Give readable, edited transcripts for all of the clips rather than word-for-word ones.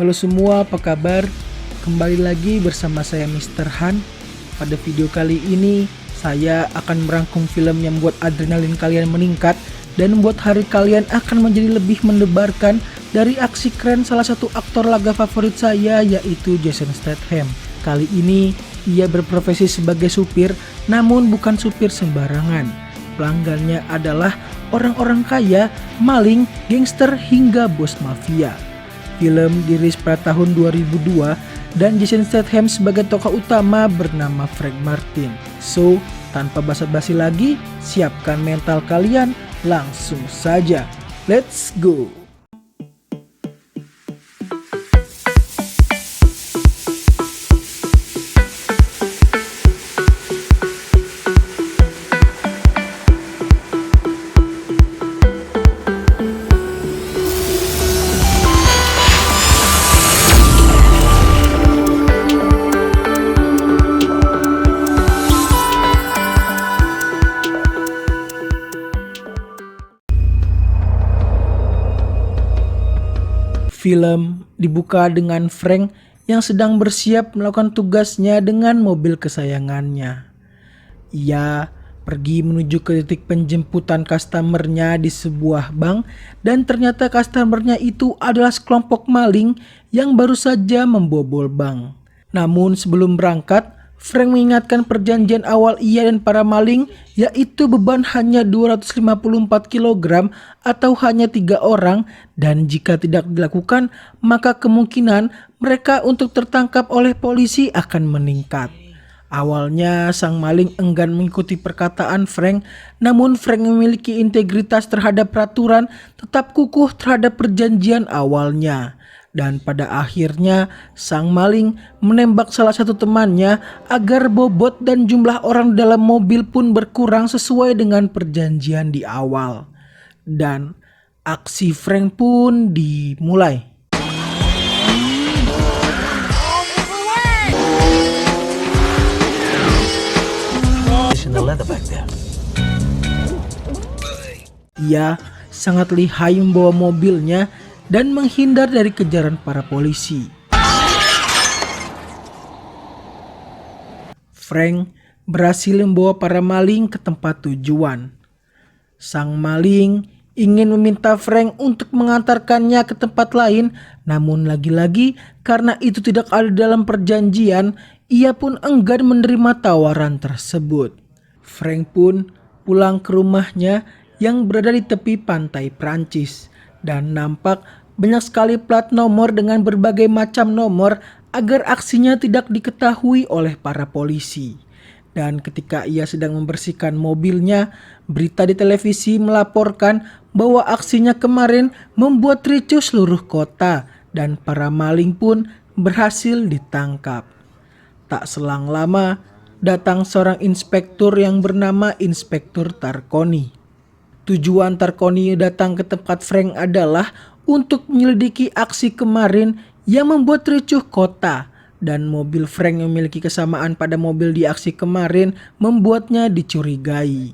Halo semua, apa kabar? Kembali lagi bersama saya Mr. Han. Pada video kali ini, saya akan merangkum film yang membuat adrenalin kalian meningkat dan membuat hari kalian akan menjadi lebih mendebarkan dari aksi keren salah satu aktor laga favorit saya, yaitu Jason Statham. Kali ini, ia berprofesi sebagai supir, namun bukan supir sembarangan. Pelanggannya adalah orang-orang kaya, maling, gangster, hingga bos mafia. Film dirilis pada tahun 2002 dan Jason Statham sebagai tokoh utama bernama Frank Martin. So, tanpa basa-basi lagi, siapkan mental kalian, langsung saja. Let's go! Film dibuka dengan Frank yang sedang bersiap melakukan tugasnya dengan mobil kesayangannya. Ia pergi menuju ke titik penjemputan customernya di sebuah bank dan ternyata customernya itu adalah sekelompok maling yang baru saja membobol bank. Namun sebelum berangkat, Frank mengingatkan perjanjian awal ia dan para maling, yaitu beban hanya 254 kg atau hanya 3 orang, dan jika tidak dilakukan maka kemungkinan mereka untuk tertangkap oleh polisi akan meningkat. Awalnya sang maling enggan mengikuti perkataan Frank, namun Frank memiliki integritas terhadap peraturan, tetap kukuh terhadap perjanjian awalnya. Dan pada akhirnya sang maling menembak salah satu temannya agar bobot dan jumlah orang dalam mobil pun berkurang sesuai dengan perjanjian di awal. Dan aksi Frank pun dimulai. Ia sangat lihai membawa mobilnya dan menghindar dari kejaran para polisi. Frank berhasil membawa para maling ke tempat tujuan. Sang maling ingin meminta Frank untuk mengantarkannya ke tempat lain, namun lagi-lagi karena itu tidak ada dalam perjanjian, ia pun enggan menerima tawaran tersebut. Frank pun pulang ke rumahnya yang berada di tepi pantai Prancis. Dan nampak banyak sekali plat nomor dengan berbagai macam nomor agar aksinya tidak diketahui oleh para polisi. Dan ketika ia sedang membersihkan mobilnya, berita di televisi melaporkan bahwa aksinya kemarin membuat ricuh seluruh kota dan para maling pun berhasil ditangkap. Tak selang lama, datang seorang inspektur yang bernama Inspektur Tarconi. Tujuan Tarconi datang ke tempat Frank adalah untuk menyelidiki aksi kemarin yang membuat ricuh kota, dan mobil Frank yang memiliki kesamaan pada mobil di aksi kemarin membuatnya dicurigai.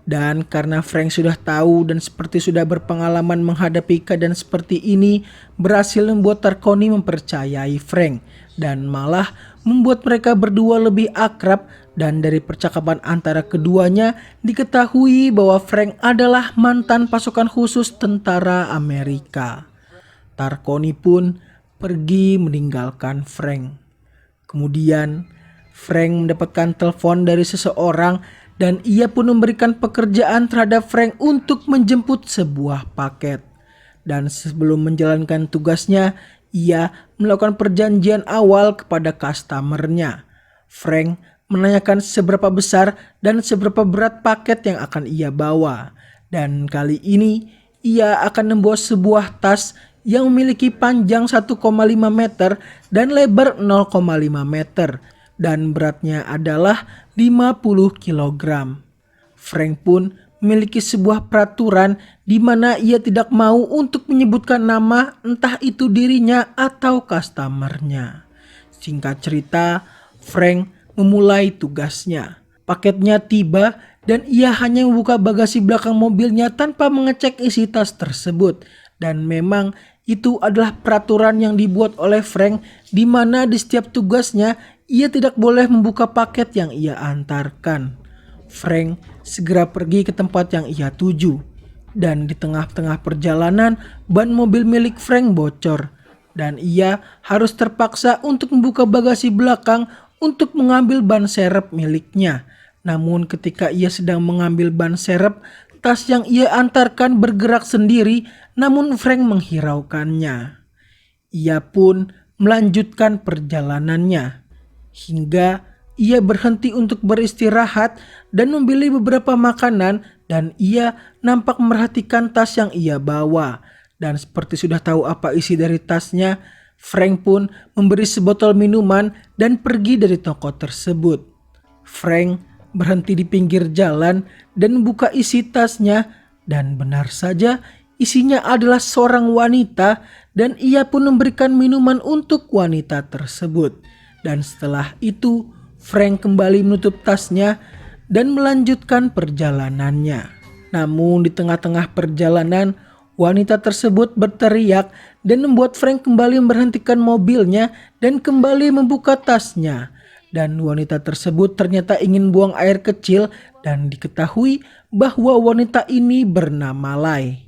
Dan karena Frank sudah tahu dan seperti sudah berpengalaman menghadapi keadaan seperti ini, berhasil membuat Tarconi mempercayai Frank dan malah membuat mereka berdua lebih akrab. Dan dari percakapan antara keduanya diketahui bahwa Frank adalah mantan pasukan khusus tentara Amerika. Tarconi pun pergi meninggalkan Frank. Kemudian Frank mendapatkan telepon dari seseorang dan ia pun memberikan pekerjaan terhadap Frank untuk menjemput sebuah paket. Dan sebelum menjalankan tugasnya, ia melakukan perjanjian awal kepada customernya. Frank menanyakan seberapa besar dan seberapa berat paket yang akan ia bawa. Dan kali ini ia akan membawa sebuah tas yang memiliki panjang 1,5 meter dan lebar 0,5 meter dan beratnya adalah 50 kg. Frank pun memiliki sebuah peraturan di mana ia tidak mau untuk menyebutkan nama, entah itu dirinya atau customernya. Singkat cerita, Frank memulai tugasnya. Paketnya tiba dan ia hanya membuka bagasi belakang mobilnya tanpa mengecek isi tas tersebut. Dan memang Itu adalah peraturan yang dibuat oleh Frank di mana di setiap tugasnya ia tidak boleh membuka paket yang ia antarkan. Frank segera pergi ke tempat yang ia tuju. Dan di tengah-tengah perjalanan ban mobil milik Frank bocor. Dan ia harus terpaksa untuk membuka bagasi belakang untuk mengambil ban serep miliknya. Namun ketika ia sedang mengambil ban serep, tas yang ia antarkan bergerak sendiri, namun Frank menghiraukannya. Ia pun melanjutkan perjalanannya hingga ia berhenti untuk beristirahat dan membeli beberapa makanan, dan ia nampak merhatikan tas yang ia bawa. Dan seperti sudah tahu apa isi dari tasnya, Frank pun memberi sebotol minuman dan pergi dari toko tersebut. Frank berhenti di pinggir jalan dan membuka isi tasnya, dan benar saja isinya adalah seorang wanita, dan ia pun memberikan minuman untuk wanita tersebut. Dan setelah itu Frank kembali menutup tasnya dan melanjutkan perjalanannya. Namun di tengah-tengah perjalanan wanita tersebut berteriak dan membuat Frank kembali memberhentikan mobilnya dan kembali membuka tasnya. Dan wanita tersebut ternyata ingin buang air kecil dan diketahui bahwa wanita ini bernama Lai.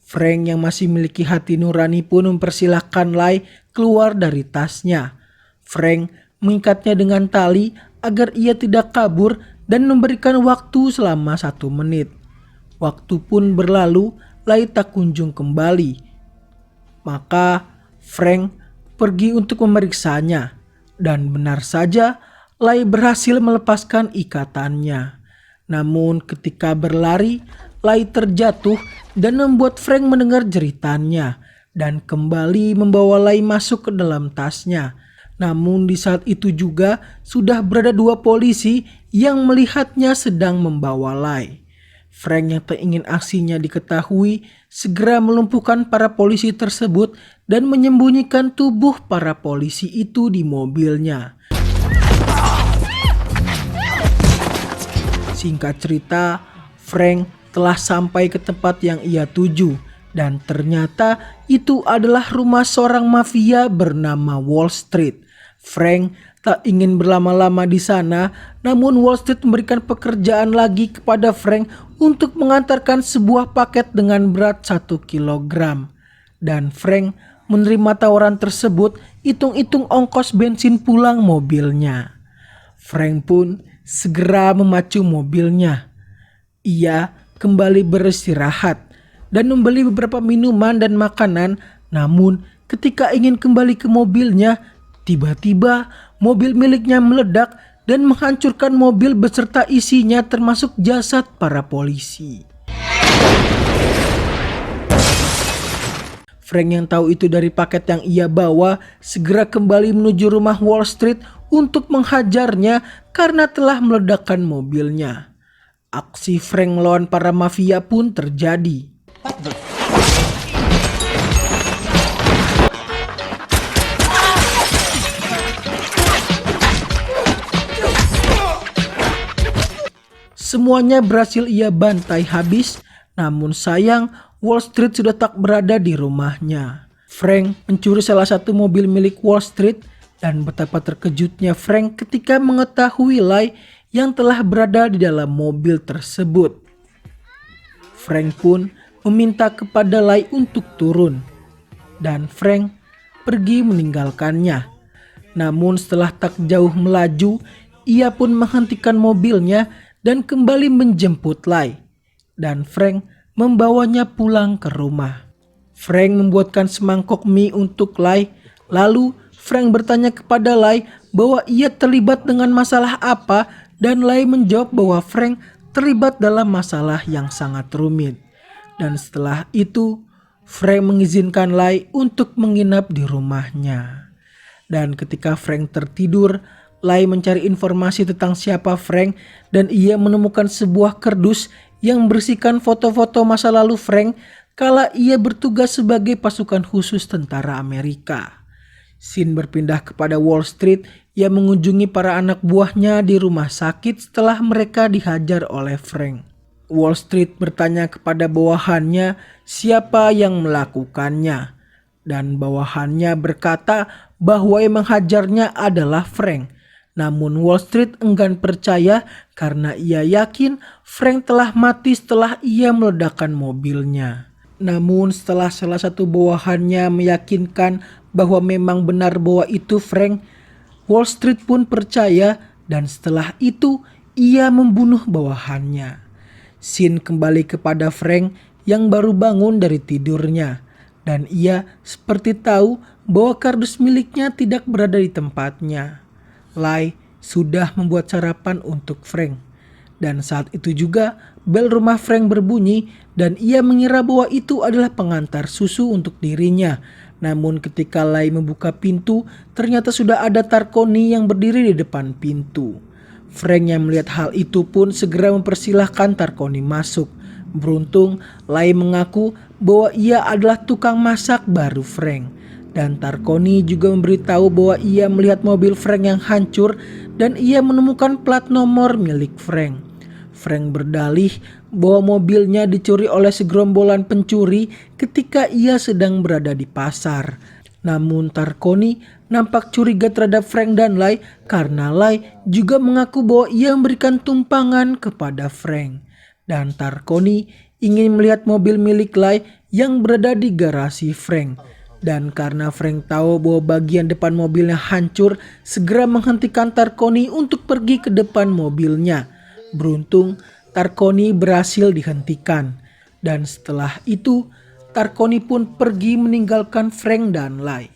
Frank yang masih memiliki hati nurani pun mempersilahkan Lai keluar dari tasnya. Frank mengikatnya dengan tali agar ia tidak kabur dan memberikan waktu selama 1 menit. Waktu pun berlalu, Lai tak kunjung kembali. Maka Frank pergi untuk memeriksanya, dan benar saja Lai berhasil melepaskan ikatannya. Namun ketika berlari, Lai terjatuh dan membuat Frank mendengar jeritannya dan kembali membawa Lai masuk ke dalam tasnya. Namun di saat itu juga sudah berada 2 polisi yang melihatnya sedang membawa Lai. Frank yang tak ingin aksinya diketahui segera melumpuhkan para polisi tersebut dan menyembunyikan tubuh para polisi itu di mobilnya. Singkat cerita, Frank telah sampai ke tempat yang ia tuju, dan ternyata itu adalah rumah seorang mafia bernama Wall Street. Frank tak ingin berlama-lama di sana, namun Wall Street memberikan pekerjaan lagi kepada Frank untuk mengantarkan sebuah paket dengan berat 1 kilogram. Dan Frank menerima tawaran tersebut, hitung-hitung ongkos bensin pulang mobilnya. Frank pun segera memacu mobilnya. Ia kembali beristirahat dan membeli beberapa minuman dan makanan, namun ketika ingin kembali ke mobilnya, tiba-tiba mobil miliknya meledak dan menghancurkan mobil beserta isinya termasuk jasad para polisi. Frank yang tahu itu dari paket yang ia bawa segera kembali menuju rumah Wall Street untuk menghajarnya karena telah meledakkan mobilnya. Aksi Frank melawan para mafia pun terjadi. Semuanya berhasil ia bantai habis, namun sayang Wall Street sudah tak berada di rumahnya. Frank mencuri salah satu mobil milik Wall Street, dan betapa terkejutnya Frank ketika mengetahui Lai yang telah berada di dalam mobil tersebut. Frank pun meminta kepada Lai untuk turun, dan Frank pergi meninggalkannya. Namun setelah tak jauh melaju, ia pun menghentikan mobilnya dan kembali menjemput Lai, dan Frank membawanya pulang ke rumah. Frank membuatkan semangkok mie untuk Lai, lalu Frank bertanya kepada Lai bahwa ia terlibat dengan masalah apa, dan Lai menjawab bahwa Frank terlibat dalam masalah yang sangat rumit. Dan setelah itu Frank mengizinkan Lai untuk menginap di rumahnya. Dan ketika Frank tertidur, Lai mencari informasi tentang siapa Frank, dan ia menemukan sebuah kardus yang berisikan foto-foto masa lalu Frank kala ia bertugas sebagai pasukan khusus tentara Amerika. Scene berpindah kepada Wall Street yang mengunjungi para anak buahnya di rumah sakit setelah mereka dihajar oleh Frank. Wall Street bertanya kepada bawahannya siapa yang melakukannya. dan bawahannya berkata bahwa yang menghajarnya adalah Frank. Namun Wall Street enggan percaya karena ia yakin Frank telah mati setelah ia meledakkan mobilnya. Namun setelah salah satu bawahannya meyakinkan bahwa memang benar bahwa itu Frank, Wall Street pun percaya dan setelah itu ia membunuh bawahannya. Scene kembali kepada Frank yang baru bangun dari tidurnya dan ia seperti tahu bahwa kardus miliknya tidak berada di tempatnya. Lai sudah membuat sarapan untuk Frank. Dan saat itu juga bel rumah Frank berbunyi dan ia mengira bahwa itu adalah pengantar susu untuk dirinya. Namun ketika Lai membuka pintu, ternyata sudah ada Tarkoni yang berdiri di depan pintu. Frank yang melihat hal itu pun segera mempersilahkan Tarkoni masuk. Beruntung Lai mengaku bahwa ia adalah tukang masak baru Frank. Dan Tarkoni juga memberitahu bahwa ia melihat mobil Frank yang hancur dan ia menemukan plat nomor milik Frank. Frank berdalih bahwa mobilnya dicuri oleh segerombolan pencuri ketika ia sedang berada di pasar. Namun Tarkoni nampak curiga terhadap Frank dan Lai karena Lai juga mengaku bahwa ia memberikan tumpangan kepada Frank. Dan Tarkoni ingin melihat mobil milik Lai yang berada di garasi Frank. Dan karena Frank tahu bahwa bagian depan mobilnya hancur, segera menghentikan Tarkoni untuk pergi ke depan mobilnya. Beruntung Tarkoni berhasil dihentikan. Dan setelah itu Tarkoni pun pergi meninggalkan Frank dan Lai.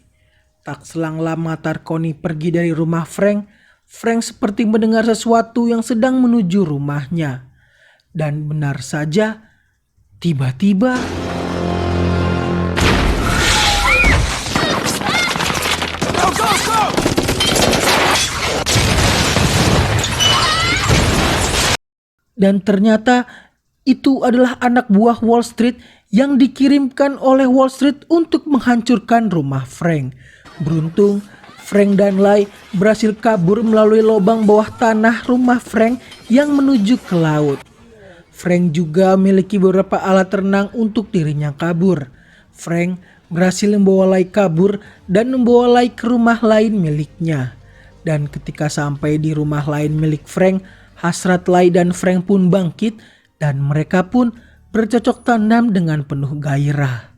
Tak selang lama Tarkoni pergi dari rumah Frank. Frank seperti mendengar sesuatu yang sedang menuju rumahnya. Dan benar saja, tiba-tiba dan ternyata itu adalah anak buah Wall Street yang dikirimkan oleh Wall Street untuk menghancurkan rumah Frank. Beruntung Frank dan Lai berhasil kabur melalui lubang bawah tanah rumah Frank yang menuju ke laut. Frank juga memiliki beberapa alat renang untuk dirinya kabur. Frank berhasil membawa Lai kabur dan membawa Lai ke rumah lain miliknya. Dan ketika sampai di rumah lain milik Frank, hasrat Lai dan Frank pun bangkit dan mereka pun bercocok tanam dengan penuh gairah.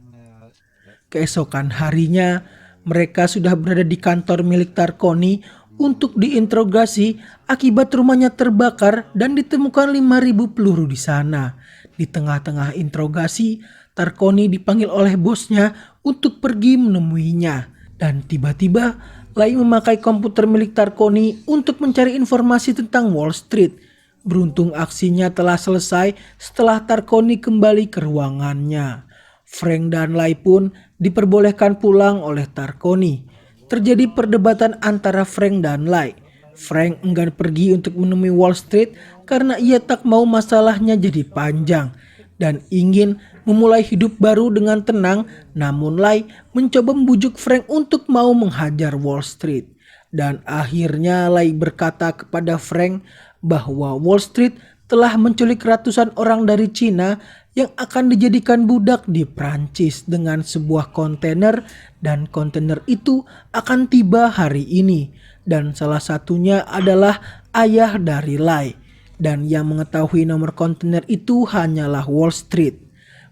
Keesokan harinya, mereka sudah berada di kantor milik Tarkoni untuk diinterogasi akibat rumahnya terbakar dan ditemukan 5.000 peluru di sana. Di tengah-tengah interogasi, Tarkoni dipanggil oleh bosnya untuk pergi menemuinya. Dan tiba-tiba Lai memakai komputer milik Tarkoni untuk mencari informasi tentang Wall Street. Beruntung aksinya telah selesai setelah Tarkoni kembali ke ruangannya. Frank dan Lai pun diperbolehkan pulang oleh Tarkoni. Terjadi perdebatan antara Frank dan Lai. Frank enggan pergi untuk menemui Wall Street karena ia tak mau masalahnya jadi panjang dan ingin memulai hidup baru dengan tenang. Namun Lai mencoba membujuk Frank untuk mau menghajar Wall Street. Dan akhirnya Lai berkata kepada Frank bahwa Wall Street telah menculik ratusan orang dari Cina yang akan dijadikan budak di Prancis dengan sebuah kontainer, dan kontainer itu akan tiba hari ini. Dan salah satunya adalah ayah dari Lai. Dan yang mengetahui nomor kontainer itu hanyalah Wall Street.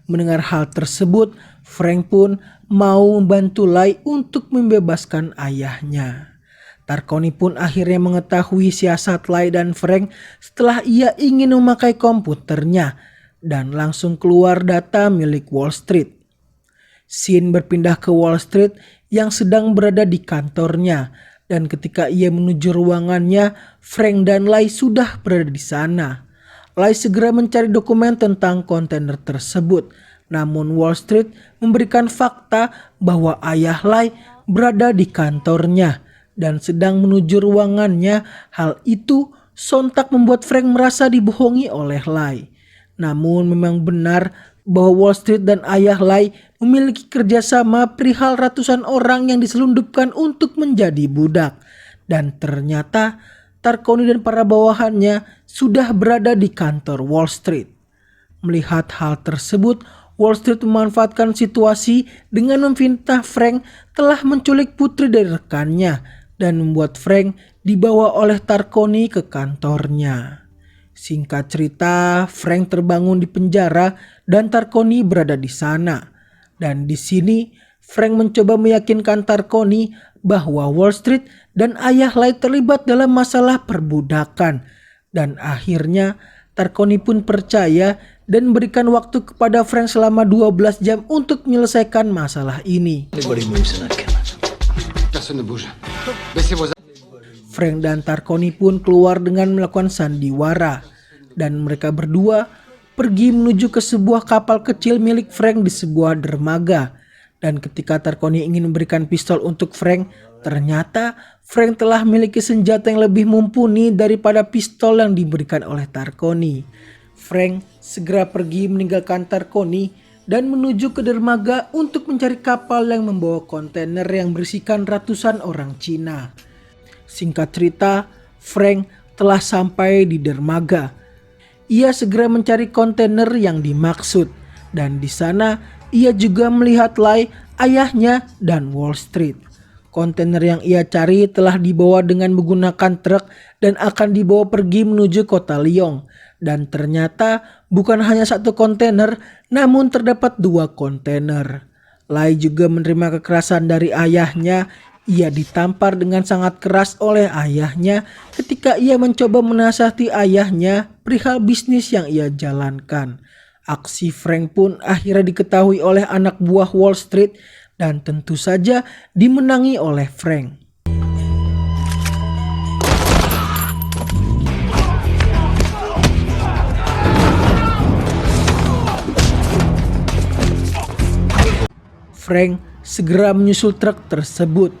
Mendengar hal tersebut, Frank pun mau membantu Lai untuk membebaskan ayahnya. Tarkoni pun akhirnya mengetahui siasat Lai dan Frank setelah ia ingin memakai komputernya dan langsung keluar data milik Wall Street. Scene berpindah ke Wall Street yang sedang berada di kantornya. Dan ketika ia menuju ruangannya, Frank dan Lai sudah berada di sana. Lai segera mencari dokumen tentang kontainer tersebut. Namun Wall Street memberikan fakta bahwa ayah Lai berada di kantornya dan sedang menuju ruangannya. Hal itu sontak membuat Frank merasa dibohongi oleh Lai. Namun memang benar bahwa Wall Street dan ayah Lai memiliki kerjasama perihal ratusan orang yang diselundupkan untuk menjadi budak. Dan ternyata Tarkoni dan para bawahannya sudah berada di kantor Wall Street. Melihat hal tersebut, Wall Street memanfaatkan situasi dengan memfitnah Frank telah menculik putri dari rekannya dan membuat Frank dibawa oleh Tarconi ke kantornya. Singkat cerita, Frank terbangun di penjara dan Tarconi berada di sana. Dan di sini, Frank mencoba meyakinkan Tarconi bahwa Wall Street dan ayah Lai terlibat dalam masalah perbudakan. Dan akhirnya, Tarconi pun percaya dan memberikan waktu kepada Frank selama 12 jam untuk menyelesaikan masalah ini. Frank dan Tarconi pun keluar dengan melakukan sandiwara, dan mereka berdua pergi menuju ke sebuah kapal kecil milik Frank di sebuah dermaga. Dan ketika Tarconi ingin memberikan pistol untuk Frank, ternyata Frank telah memiliki senjata yang lebih mumpuni daripada pistol yang diberikan oleh Tarconi. Frank segera pergi meninggalkan Tarconi dan menuju ke dermaga untuk mencari kapal yang membawa kontainer yang berisikan ratusan orang Cina. Singkat cerita, Frank telah sampai di dermaga. Ia segera mencari kontainer yang dimaksud, dan di sana ia juga melihat Lai, ayahnya, dan Wall Street. Kontainer yang ia cari telah dibawa dengan menggunakan truk dan akan dibawa pergi menuju kota Lyon. Dan ternyata bukan hanya satu kontainer, namun terdapat 2 kontainer. Lai juga menerima kekerasan dari ayahnya. Ia ditampar dengan sangat keras oleh ayahnya ketika ia mencoba menasihati ayahnya perihal bisnis yang ia jalankan. Aksi Frank pun akhirnya diketahui oleh anak buah Wall Street dan tentu saja dimenangi oleh Frank. Frank segera menyusul truk tersebut.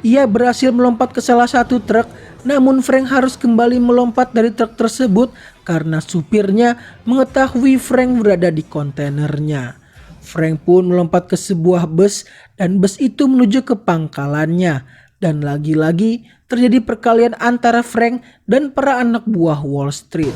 Ia berhasil melompat ke salah satu truk, namun Frank harus kembali melompat dari truk tersebut karena supirnya mengetahui Frank berada di kontainernya. Frank pun melompat ke sebuah bus dan bus itu menuju ke pangkalannya. Dan lagi-lagi terjadi perkelahian antara Frank dan para anak buah Wall Street.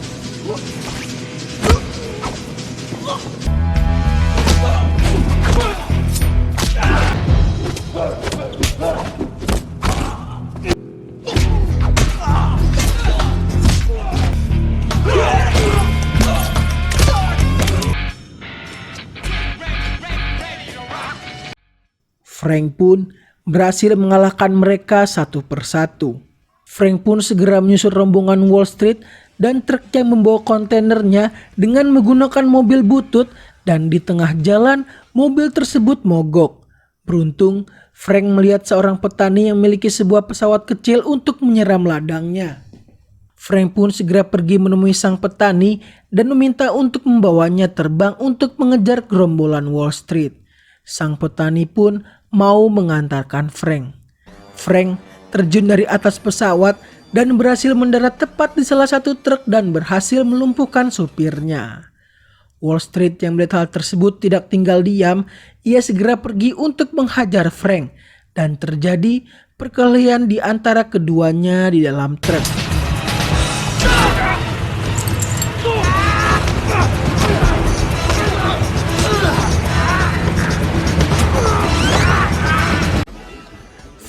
Frank pun berhasil mengalahkan mereka satu persatu. Frank pun segera menyusul rombongan Wall Street dan truk yang membawa kontainernya dengan menggunakan mobil butut, dan di tengah jalan mobil tersebut mogok. Beruntung Frank melihat seorang petani yang memiliki sebuah pesawat kecil untuk menyeram ladangnya. Frank pun segera pergi menemui sang petani dan meminta untuk membawanya terbang untuk mengejar gerombolan Wall Street. Sang petani pun mau mengantarkan Frank. Frank terjun dari atas pesawat dan berhasil mendarat tepat di salah satu truk dan berhasil melumpuhkan supirnya. Wall Street yang melihat hal tersebut tidak tinggal diam. Ia segera pergi untuk menghajar Frank dan terjadi perkelahian di antara keduanya di dalam truk.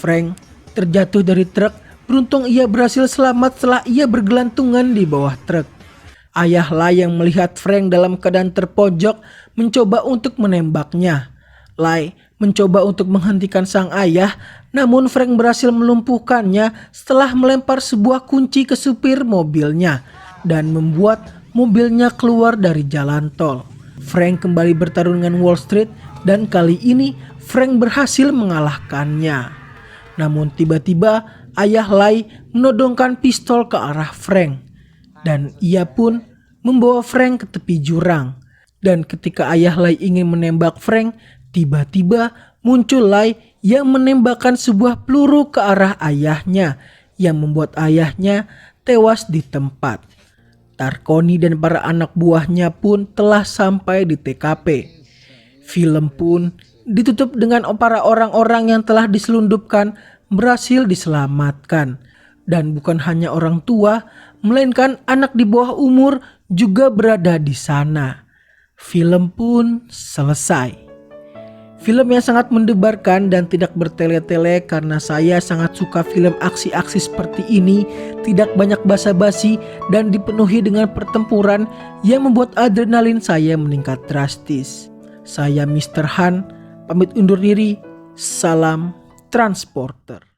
Frank terjatuh dari truk. Beruntung ia berhasil selamat setelah ia bergelantungan di bawah truk. Ayah Lai yang melihat Frank dalam keadaan terpojok mencoba untuk menembaknya. Lai mencoba untuk menghentikan sang ayah, namun Frank berhasil melumpuhkannya setelah melempar sebuah kunci ke supir mobilnya dan membuat mobilnya keluar dari jalan tol. Frank kembali bertarung dengan Wall Street dan kali ini Frank berhasil mengalahkannya. Namun tiba-tiba ayah Lai menodongkan pistol ke arah Frank dan ia pun membawa Frank ke tepi jurang. Dan ketika ayah Lai ingin menembak Frank, tiba-tiba muncul Lai yang menembakkan sebuah peluru ke arah ayahnya yang membuat ayahnya tewas di tempat. Tarconi dan para anak buahnya pun telah sampai di TKP. Film pun ditutup dengan para orang-orang yang telah diselundupkan berhasil diselamatkan. Dan bukan hanya orang tua, melainkan anak di bawah umur juga berada di sana. Film pun selesai. Film yang sangat mendebarkan dan tidak bertele-tele karena saya sangat suka film aksi-aksi seperti ini, tidak banyak basa-basi dan dipenuhi dengan pertempuran yang membuat adrenalin saya meningkat drastis. Saya Mr. Han, pamit undur diri, salam transporter.